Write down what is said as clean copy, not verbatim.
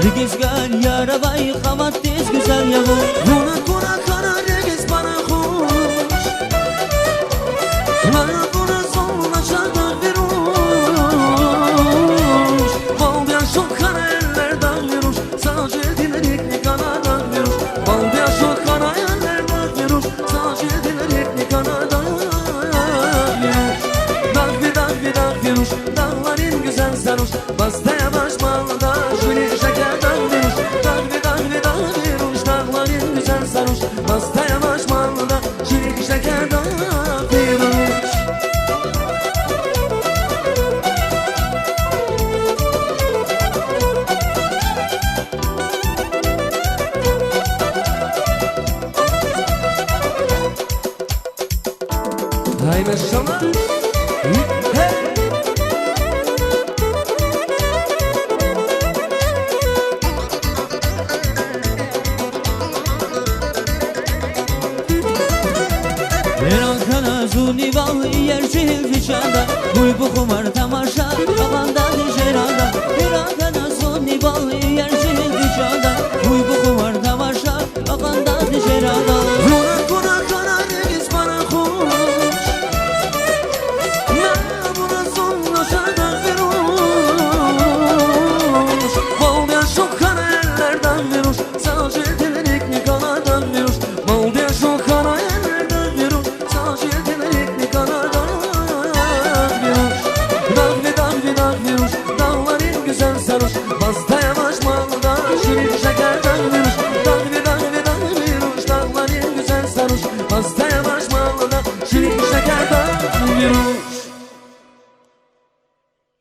Rigizgan yaravay kavat tez güzel yavur. Kuna kuna kara regiz bana hoş. Bana kuna sonuna şarkı veruş. Balbya çok kara ellerden veruş. Sadece dilerik ni kanadan veruş. Balbya çok kara ellerden veruş. Sadece dilerik ni kanadan veruş. Dag veruş. Dağların güzel sarhoş. Bastaya baş malda şöyle şekerden veruş. Dag veruş. Dağların güzel sarhoş. Bastaya baş malda şöyle şekerden veruş. Hay maşallah. Hey. Erankana zuni valı yer şehir fiçanda. Huy bu kumar tamaşa kafanda dişeranda. Erankana zuni valı yer şehir fiçanda. Huy bu kumar tamaşa kafanda dişeranda. Kuna kuna kara regiz bana hoş. Ya buna sonuna şarkı veruş. Balbya çok kara ellerden veruş. Sadece dilerik ni kanadan veruş. Balbya çok kara ellerden veruş. Sadece dilerik ni kanadan veruş. Dag veruş. Dağların güzel sarhoş. Bastaya